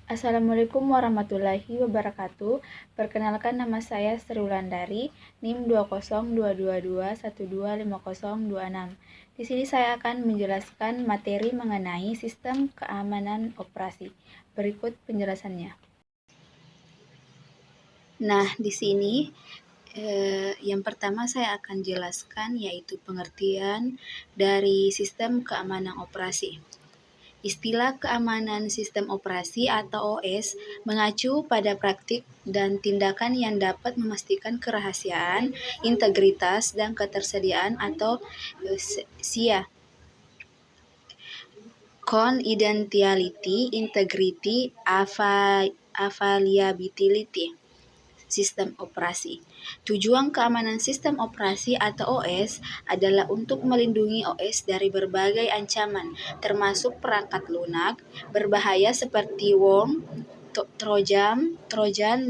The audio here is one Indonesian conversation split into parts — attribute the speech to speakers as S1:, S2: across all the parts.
S1: Assalamualaikum warahmatullahi wabarakatuh. Perkenalkan, nama saya Sri Wulandari, NIM 20222125026. Di sini saya akan menjelaskan materi mengenai sistem keamanan operasi. Berikut penjelasannya. Nah, di sini yang pertama saya akan jelaskan yaitu pengertian dari sistem keamanan operasi. Istilah keamanan sistem operasi atau OS mengacu pada praktik dan tindakan yang dapat memastikan kerahasiaan, integritas, dan ketersediaan atau SIA. Confidentiality, Integrity, Availability sistem operasi. Tujuan keamanan sistem operasi atau OS adalah untuk melindungi OS dari berbagai ancaman, termasuk perangkat lunak berbahaya seperti worm, trojan,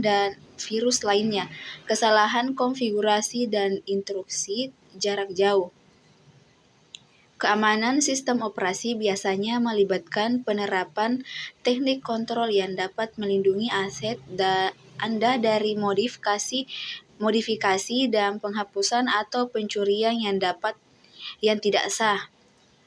S1: dan virus lainnya, kesalahan konfigurasi, dan intrusi jarak jauh. Keamanan sistem operasi biasanya melibatkan penerapan teknik kontrol yang dapat melindungi aset Anda dari modifikasi dan penghapusan atau pencurian yang tidak sah.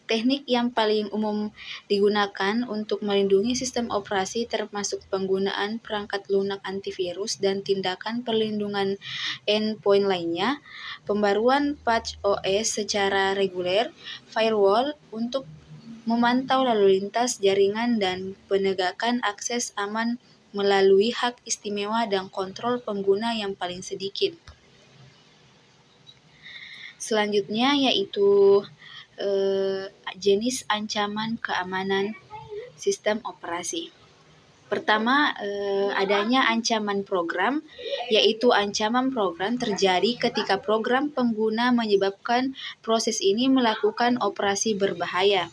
S1: Teknik yang paling umum digunakan untuk melindungi sistem operasi termasuk penggunaan perangkat lunak antivirus dan tindakan perlindungan endpoint lainnya, pembaruan patch OS secara reguler, firewall untuk memantau lalu lintas jaringan, dan penegakan akses aman melalui hak istimewa dan kontrol pengguna yang paling sedikit. Selanjutnya yaitu jenis ancaman keamanan sistem operasi. Pertama, adanya ancaman program, yaitu ancaman program terjadi ketika program pengguna menyebabkan proses ini melakukan operasi berbahaya.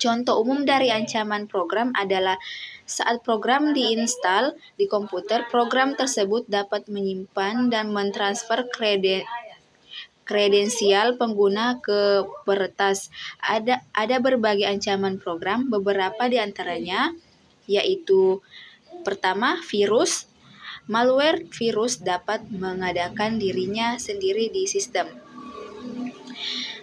S1: Contoh umum dari ancaman program adalah saat program diinstal di komputer, program tersebut dapat menyimpan dan mentransfer kredensial pengguna ke peretas. Ada berbagai ancaman program, beberapa di antaranya yaitu pertama, virus. Malware virus dapat mengadakan dirinya sendiri di sistem.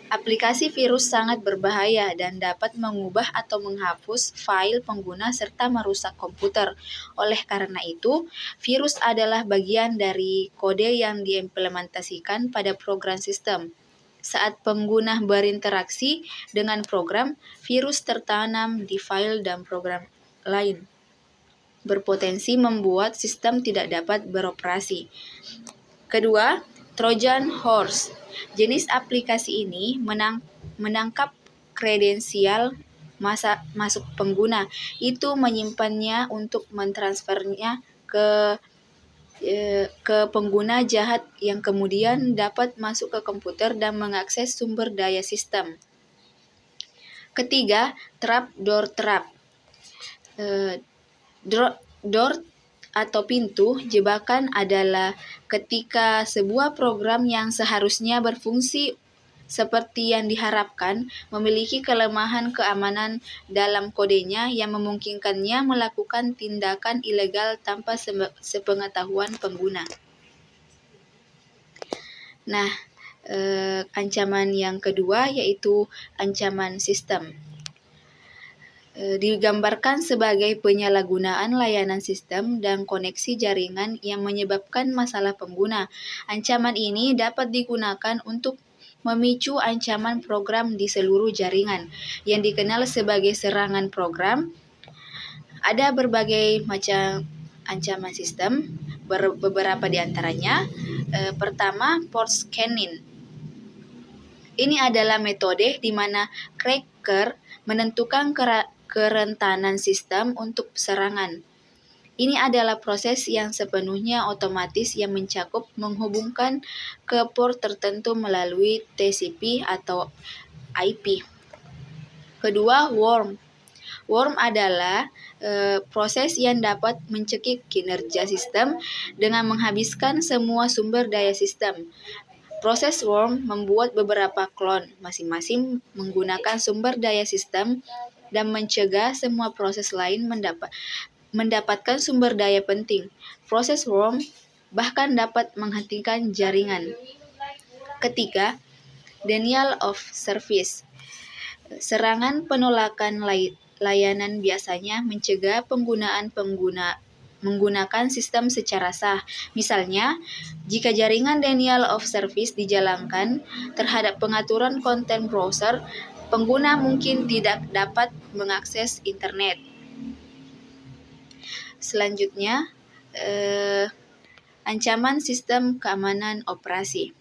S1: Aplikasi virus sangat berbahaya dan dapat mengubah atau menghapus file pengguna serta merusak komputer. Oleh karena itu, virus adalah bagian dari kode yang diimplementasikan pada program sistem. Saat pengguna berinteraksi dengan program, virus tertanam di file dan program lain, berpotensi membuat sistem tidak dapat beroperasi. Kedua, Trojan Horse. Jenis aplikasi ini menangkap kredensial masuk pengguna, itu menyimpannya untuk mentransfernya ke pengguna jahat yang kemudian dapat masuk ke komputer dan mengakses sumber daya sistem. Ketiga, Trapdoor Trap. Door atau pintu jebakan adalah ketika sebuah program yang seharusnya berfungsi seperti yang diharapkan memiliki kelemahan keamanan dalam kodenya yang memungkinkannya melakukan tindakan ilegal tanpa sepengetahuan pengguna. Nah, ancaman yang kedua yaitu ancaman sistem. Digambarkan sebagai penyalahgunaan layanan sistem dan koneksi jaringan yang menyebabkan masalah pengguna. Ancaman ini dapat digunakan untuk memicu ancaman program di seluruh jaringan, yang dikenal sebagai serangan program. Ada berbagai macam ancaman sistem, beberapa di antaranya. Pertama, port scanning. Ini adalah metode di mana cracker menentukan kerentanan sistem untuk serangan. Ini adalah proses yang sepenuhnya otomatis yang mencakup menghubungkan ke port tertentu melalui TCP atau IP. Kedua, worm. Worm adalah proses yang dapat mencekik kinerja sistem dengan menghabiskan semua sumber daya sistem. Proses worm membuat beberapa klon masing-masing menggunakan sumber daya sistem dan mencegah semua proses lain mendapatkan sumber daya penting. Proses worm bahkan dapat menghentikan jaringan. Ketiga, denial of service. Serangan penolakan layanan biasanya mencegah menggunakan sistem secara sah. Misalnya, jika jaringan denial of service dijalankan terhadap pengaturan konten browser, pengguna mungkin tidak dapat mengakses internet. Selanjutnya, ancaman sistem keamanan operasi.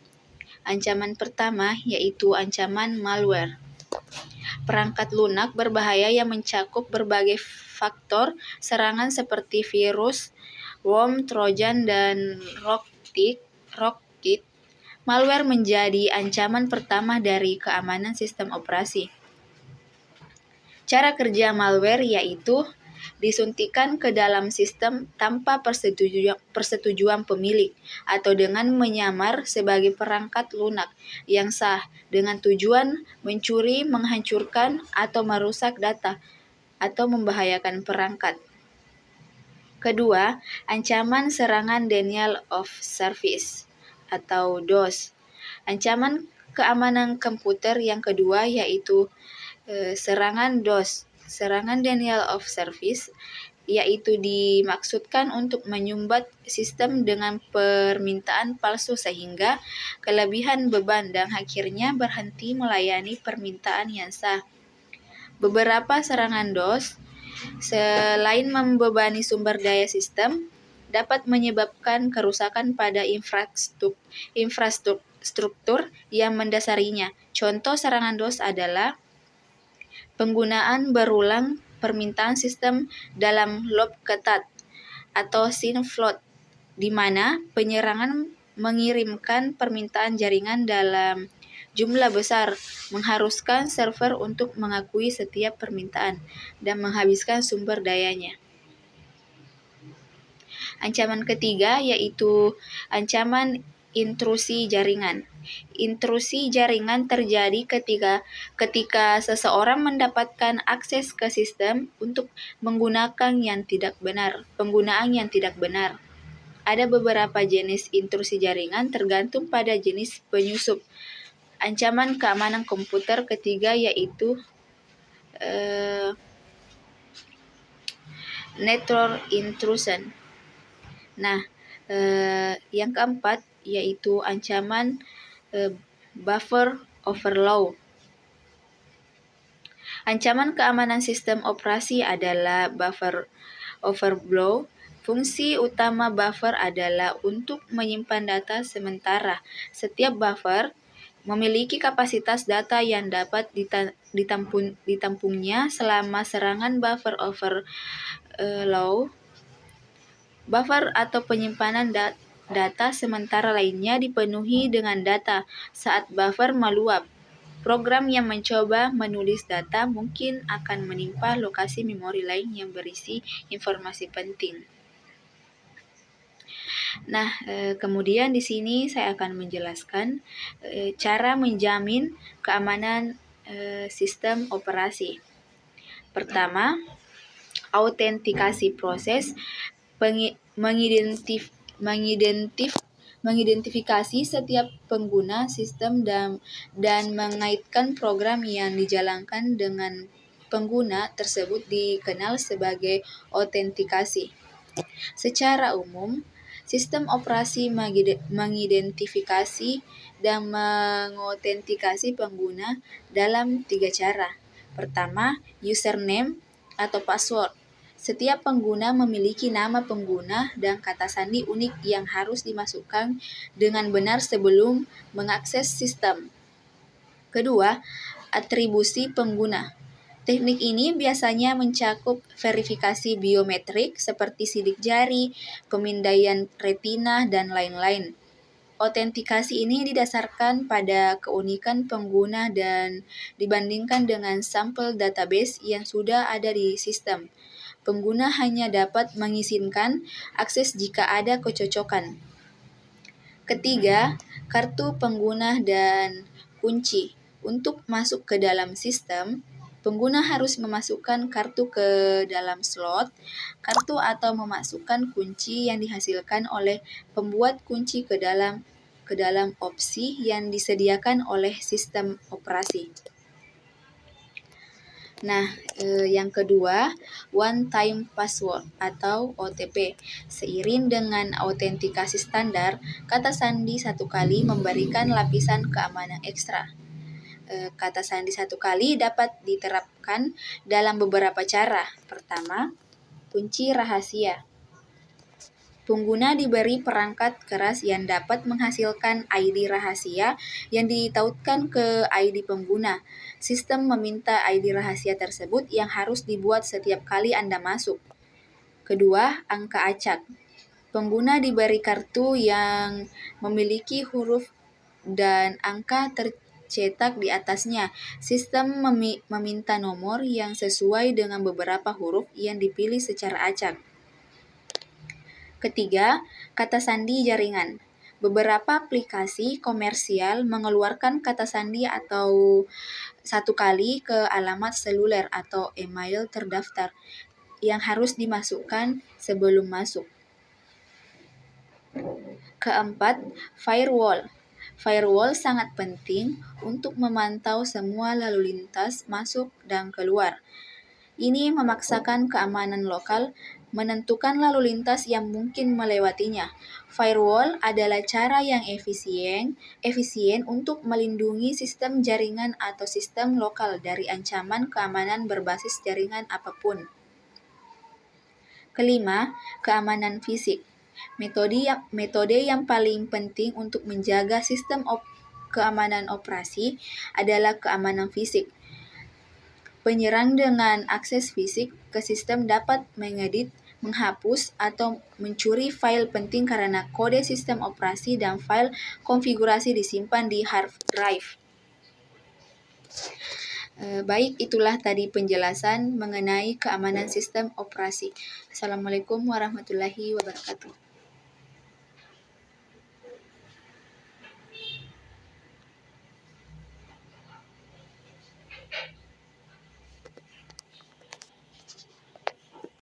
S1: Ancaman pertama yaitu ancaman malware. Perangkat lunak berbahaya yang mencakup berbagai faktor serangan seperti virus, worm, trojan, dan rootkit. Malware menjadi ancaman pertama dari keamanan sistem operasi. Cara kerja malware yaitu disuntikan ke dalam sistem tanpa persetujuan pemilik atau dengan menyamar sebagai perangkat lunak yang sah dengan tujuan mencuri, menghancurkan, atau merusak data atau membahayakan perangkat. Kedua, ancaman serangan denial of service atau DOS. Ancaman keamanan komputer yang kedua yaitu serangan DOS. Serangan denial of service yaitu dimaksudkan untuk menyumbat sistem dengan permintaan palsu sehingga kelebihan beban dan akhirnya berhenti melayani permintaan yang sah. Beberapa serangan DOS, selain membebani sumber daya sistem, dapat menyebabkan kerusakan pada infrastruktur yang mendasarinya. Contoh serangan DOS adalah penggunaan berulang permintaan sistem dalam loop ketat atau SYN float, di mana penyerangan mengirimkan permintaan jaringan dalam jumlah besar, mengharuskan server untuk mengakui setiap permintaan, dan menghabiskan sumber dayanya. Ancaman ketiga yaitu ancaman intrusi jaringan. Intrusi jaringan terjadi ketika seseorang mendapatkan akses ke sistem untuk penggunaan yang tidak benar. Ada beberapa jenis intrusi jaringan tergantung pada jenis penyusup. Ancaman keamanan komputer ketiga yaitu network intrusion. Yang keempat yaitu ancaman buffer overflow. Ancaman keamanan sistem operasi adalah buffer overflow. Fungsi utama buffer adalah untuk menyimpan data sementara. Setiap buffer memiliki kapasitas data yang dapat ditampungnya selama serangan buffer overflow. Buffer atau penyimpanan data sementara lainnya dipenuhi dengan data. Saat buffer meluap, program yang mencoba menulis data mungkin akan menimpa lokasi memori lain yang berisi informasi penting. Kemudian di sini saya akan menjelaskan cara menjamin keamanan sistem operasi. Pertama, autentikasi proses mengidentifikasi setiap pengguna sistem dan mengaitkan program yang dijalankan dengan pengguna tersebut dikenal sebagai autentikasi. Secara umum, sistem operasi mengidentifikasi dan mengautentikasi pengguna dalam 3 cara. Pertama, username atau password. Setiap pengguna memiliki nama pengguna dan kata sandi unik yang harus dimasukkan dengan benar sebelum mengakses sistem. Kedua, atribusi pengguna. Teknik ini biasanya mencakup verifikasi biometrik seperti sidik jari, pemindaian retina, dan lain-lain. Autentikasi ini didasarkan pada keunikan pengguna dan dibandingkan dengan sampel database yang sudah ada di sistem. Pengguna hanya dapat mengizinkan akses jika ada kecocokan. Ketiga, kartu pengguna dan kunci. Untuk masuk ke dalam sistem, Pengguna harus memasukkan kartu ke dalam slot kartu atau memasukkan kunci yang dihasilkan oleh pembuat kunci ke dalam opsi yang disediakan oleh sistem operasi. Nah, yang kedua, one time password atau OTP. Seiring dengan autentikasi standar, kata sandi satu kali memberikan lapisan keamanan ekstra. Kata sandi satu kali dapat diterapkan dalam beberapa cara. Pertama, kunci rahasia. Pengguna diberi perangkat keras yang dapat menghasilkan ID rahasia yang ditautkan ke ID pengguna. Sistem meminta ID rahasia tersebut yang harus dibuat setiap kali Anda masuk. Kedua, angka acak. Pengguna diberi kartu yang memiliki huruf dan angka tercetak di atasnya. Sistem meminta nomor yang sesuai dengan beberapa huruf yang dipilih secara acak. Ketiga, kata sandi jaringan. Beberapa aplikasi komersial mengeluarkan kata sandi atau satu kali ke alamat seluler atau email terdaftar yang harus dimasukkan sebelum masuk. Keempat, firewall. Firewall sangat penting untuk memantau semua lalu lintas masuk dan keluar. Ini memaksakan keamanan lokal, menentukan lalu lintas yang mungkin melewatinya. Firewall adalah cara yang efisien untuk melindungi sistem jaringan atau sistem lokal dari ancaman keamanan berbasis jaringan apapun. Kelima, keamanan fisik. Metode yang paling penting untuk menjaga sistem keamanan operasi adalah keamanan fisik. Penyerang dengan akses fisik ke sistem dapat mengedit, menghapus, atau mencuri file penting karena kode sistem operasi dan file konfigurasi disimpan di hard drive. Baik, itulah tadi penjelasan mengenai keamanan sistem operasi. Assalamualaikum warahmatullahi wabarakatuh.